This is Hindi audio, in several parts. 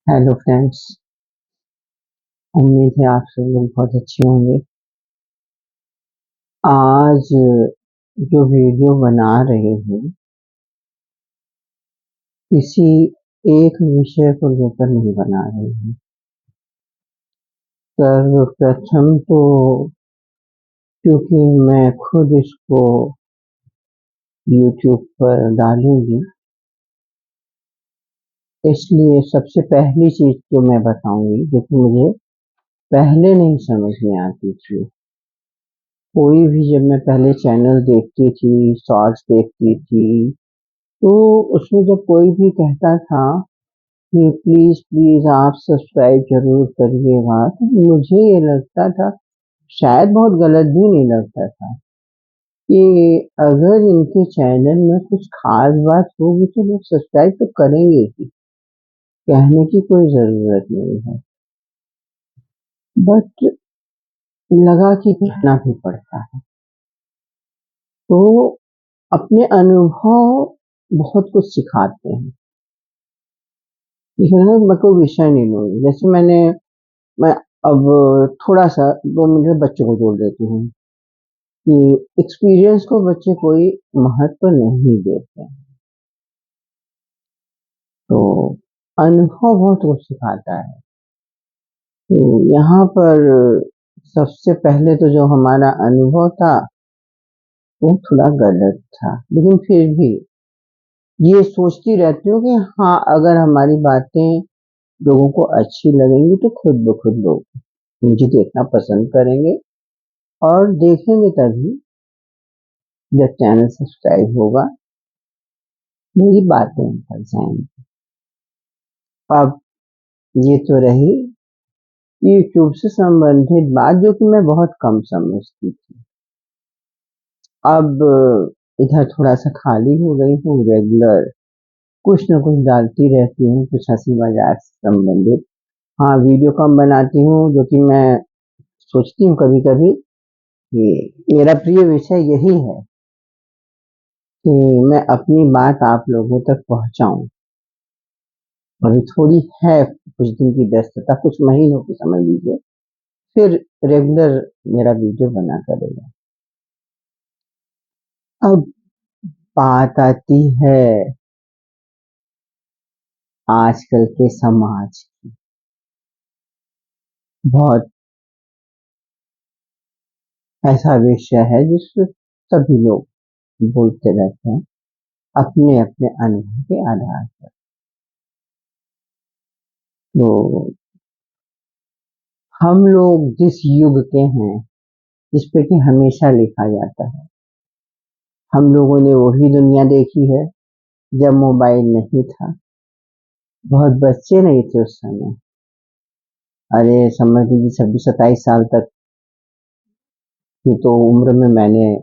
Hello friends. उम्मीद है आप सब लोग बहुत अच्छे होंगे। आज जो वीडियो बना रहे हैं किसी एक विषय को लेकर नहीं बना रहे हैं। सर्वप्रथम तो क्योंकि मैं खुद इसको YouTube पर डालूंगी, इसलिए सबसे पहली चीज जो मैं बताऊंगी जो कि मुझे पहले नहीं समझ में आती थी। कोई भी जब मैं पहले चैनल देखती थी, शॉर्ट्स देखती थी, तो उसमें जब कोई भी कहता था कि प्लीज प्लीज आप सब्सक्राइब जरूर करिएगा, तो मुझे ये लगता था, शायद बहुत गलत भी नहीं लगता था, कि अगर इनके चैनल में कुछ खास बात होगी तो लोग सब्सक्राइब तो करेंगे ही, कहने की कोई जरूरत नहीं है। बट लगा कि कहना भी पड़ता है। तो अपने अनुभव बहुत कुछ सिखाते हैं। इसमें मैं कोई विषय नहीं लूंगी, जैसे मैं अब थोड़ा सा 2 मिनट बच्चों को जोड़ देती हूँ कि एक्सपीरियंस को बच्चे कोई महत्व नहीं देते हैं। तो अनुभव बहुत कुछ सिखाता है। तो यहाँ पर सबसे पहले तो जो हमारा अनुभव था वो थोड़ा गलत था, लेकिन फिर भी ये सोचती रहती हूँ कि हाँ, अगर हमारी बातें लोगों को अच्छी लगेंगी तो खुद ब खुद लोग मुझे देखना पसंद करेंगे, और देखेंगे तभी जब चैनल सब्सक्राइब होगा, मेरी बातें निकल जाएंगी। अब ये तो रही यूट्यूब से संबंधित बात, जो कि मैं बहुत कम समझती थी। अब इधर थोड़ा सा खाली हो गई हूँ, रेगुलर कुछ न कुछ डालती रहती हूँ, कुछ हंसी मजाक से संबंधित। हाँ, वीडियो कम बनाती हूँ, जो कि मैं सोचती हूँ कभी कभी कि मेरा प्रिय विषय यही है कि मैं अपनी बात आप लोगों तक पहुंचाऊं। अभी थोड़ी है कुछ दिन की व्यस्तता, कुछ महीनों की समझ लीजिए, फिर रेगुलर मेरा वीडियो बना करेगा। अब बात आती है आजकल के समाज की। बहुत ऐसा विषय है जिससे सभी लोग बोलते रहते हैं अपने अपने अनुभव के आधार पर। तो हम लोग जिस युग के हैं, जिस पे कि हमेशा लिखा जाता है, हम लोगों ने वही दुनिया देखी है जब मोबाइल नहीं था। बहुत बच्चे नहीं थे उस समय। अरे समझ लीजिए 26-27 साल तक की तो उम्र में मैंने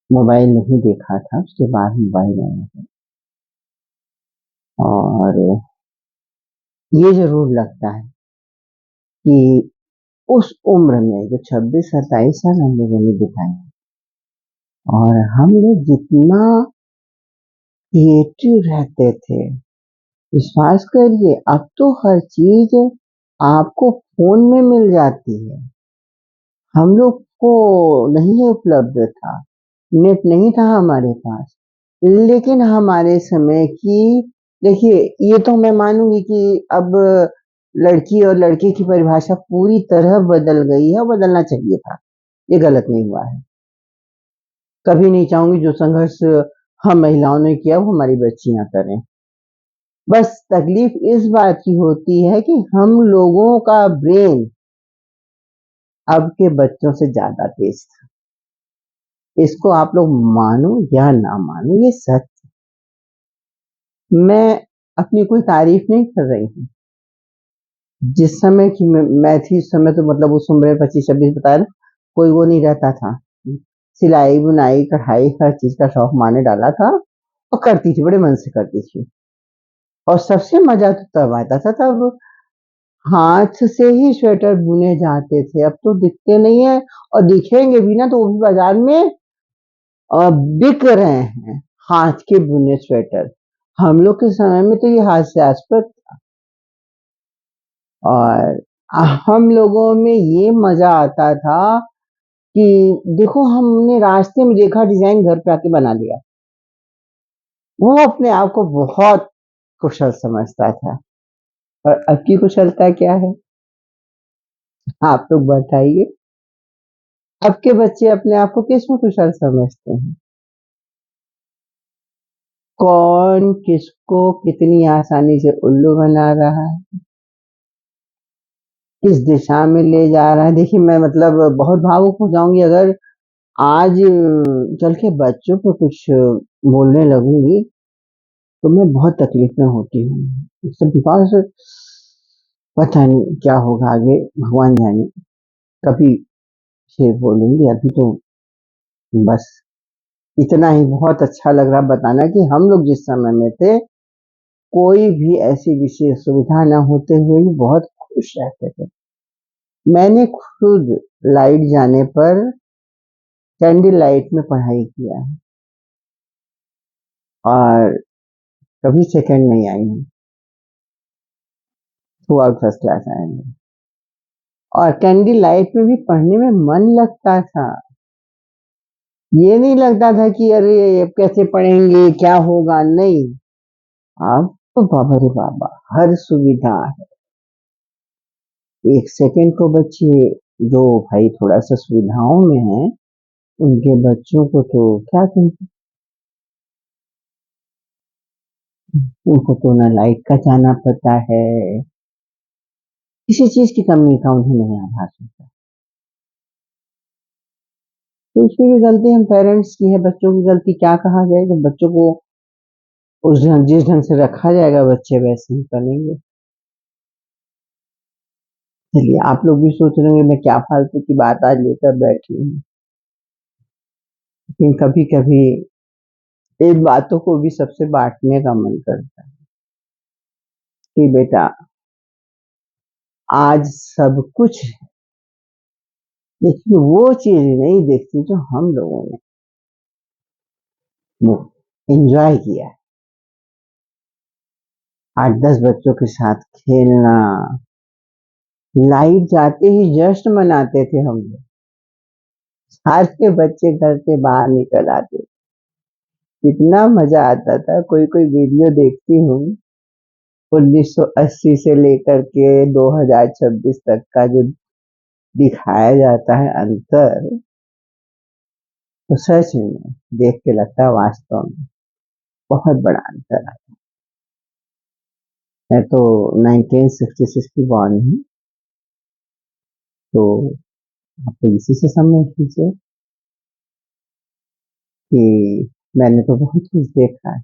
मोबाइल नहीं देखा था, उसके बाद मोबाइल आया है। और ये जरूर लगता है कि उस उम्र में जो 26-27 साल हम लोगों ने बिताए, और हम लोग जितना क्रिएटिव रहते थे, विश्वास करिए अब तो हर चीज आपको फोन में मिल जाती है। हम लोग को नहीं उपलब्ध था, नेट नहीं था हमारे पास, लेकिन हमारे समय की, देखिए, ये तो मैं मानूंगी कि अब लड़की और लड़के की परिभाषा पूरी तरह बदल गई है, और बदलना चाहिए था, ये गलत नहीं हुआ है। कभी नहीं चाहूंगी जो संघर्ष हम महिलाओं ने किया वो हमारी बच्चियां करें। बस तकलीफ इस बात की होती है कि हम लोगों का ब्रेन अब के बच्चों से ज्यादा तेज था। इसको आप लोग मानो या ना मानो, ये सच। मैं अपनी कोई तारीफ नहीं कर रही हूँ। जिस समय की मैं थी, उस समय तो मतलब उस उम्र में 25-26 बताया ना, कोई वो नहीं रहता था। सिलाई बुनाई कढ़ाई हर चीज का शौक माँ ने डाला था, और करती थी, बड़े मन से करती थी। और सबसे मजा तो तब आता था, तब हाथ से ही स्वेटर बुने जाते थे। अब तो दिखते नहीं है, और दिखेंगे भी ना तो वो भी बाजार में बिक रहे हैं हाथ के बुने स्वेटर। हम लोग के समय में तो ये हास्यास्पद था। और हम लोगों में ये मजा आता था कि देखो हमने रास्ते में देखा डिजाइन घर पे आके बना लिया। वो अपने आप को बहुत कुशल समझता था। और अब की कुशलता क्या है? आप लोग बताइए। अब के बच्चे अपने आप को किसमें कुशल समझते हैं? कौन किसको कितनी आसानी से उल्लू बना रहा है, किस दिशा में ले जा रहा है। देखिए मैं मतलब बहुत भावुक हो जाऊंगी अगर आज चल के बच्चों को कुछ बोलने लगूंगी, तो मैं बहुत तकलीफ में होती हूँ। सब बिकॉज पता नहीं क्या होगा आगे, भगवान जाने। कभी से बोलूंगी, अभी तो बस इतना ही बहुत अच्छा लग रहा बताना कि हम लोग जिस समय में थे, कोई भी ऐसी विशेष सुविधा न होते हुए भी बहुत खुश रहते थे। मैंने खुद लाइट जाने पर कैंडल लाइट में पढ़ाई किया है और कभी सेकंड नहीं आई हूँ। थ्रू आउट फर्स्ट क्लास आए हैं। और कैंडल लाइट में भी पढ़ने में मन लगता था। ये नहीं लगता था कि अरे अब कैसे पढ़ेंगे, क्या होगा, नहीं। अब तो बाबा रे बाबा, हर सुविधा है। एक सेकंड को बच्चे जो भाई थोड़ा सा सुविधाओं में है, उनके बच्चों को तो क्या कहते, उनको तो ना लाइट का जाना पड़ता है, किसी चीज की कमी का उन्हें नहीं आभास होता। तो उसमें भी गलती हम पेरेंट्स की है, बच्चों की गलती क्या कहा जाए। जब बच्चों को उस ढंग जिस ढंग से रखा जाएगा, बच्चे वैसे ही बनेंगे। चलिए, आप लोग भी सोच रहे होंगे मैं क्या फालतू की बात आज लेकर बैठी हूँ। लेकिन कभी कभी इन बातों को भी सबसे बांटने का मन करता है कि बेटा आज सब कुछ है, लेकिन वो चीज नहीं देखती जो हम लोगों ने वो एंजॉय किया है। 8-10 बच्चों के साथ खेलना, लाइट जाते ही जश्न मनाते थे हम लोग। सारे बच्चे घर से बाहर निकल आते, कितना मजा आता था। कोई कोई वीडियो देखती हूँ 1980 से लेकर के 2026 तक का जो दिखाया जाता है अंतर, तो सच में देख के लगता है वास्तव में बहुत बड़ा अंतर है। मैं तो 1966 की बॉर्न हूँ, तो आप तो इसी से समझ लीजिए कि मैंने तो बहुत कुछ देखा है।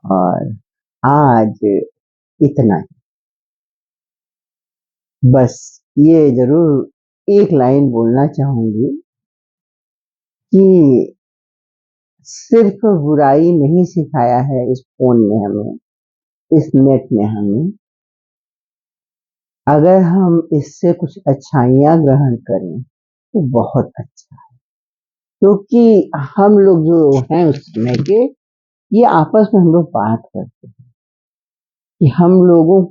और आज इतना ही। बस ये जरूर एक लाइन बोलना चाहूंगी कि सिर्फ बुराई नहीं सिखाया है इस फोन ने हमें, इस नेट ने हमें। अगर हम इससे कुछ अच्छाइयाँ ग्रहण करें तो बहुत अच्छा है। क्योंकि हम लोग जो हैं उस समय के, ये आपस में हम लोग बात करते हैं कि हम लोगों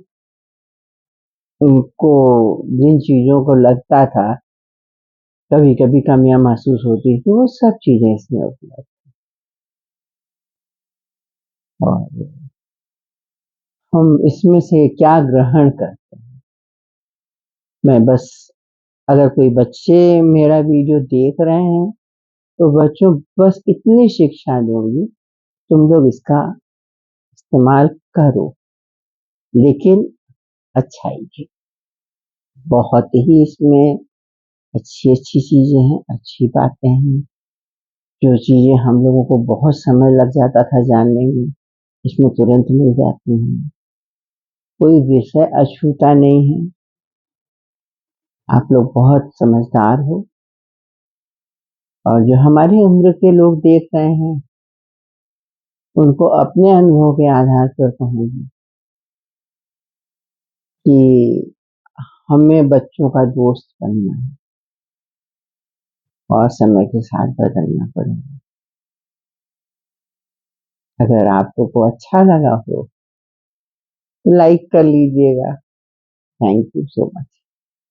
को जिन चीजों को लगता था कभी कभी कमियां महसूस होती थी, वो सब चीजें इसमें उपलब्ध। और हम इसमें से क्या ग्रहण करते हैं, मैं बस, अगर कोई बच्चे मेरा वीडियो देख रहे हैं तो बच्चों बस इतनी शिक्षा दूंगी, तुम लोग इसका इस्तेमाल करो, लेकिन अच्छाई की। बहुत ही इसमें अच्छी अच्छी चीजें हैं, अच्छी बातें हैं। जो चीजें हम लोगों को बहुत समय लग जाता था जानने में, इसमें तुरंत मिल जाती हैं। कोई विषय अछूता नहीं है। आप लोग बहुत समझदार हो, और जो हमारी उम्र के लोग देख रहे हैं, उनको अपने अनुभव के आधार पर कहूंगी कि हमें बच्चों का दोस्त बनना है और समय के साथ बदलना पड़ेगा। अगर आपको को अच्छा लगा हो लाइक कर लीजिएगा। Thank you so much.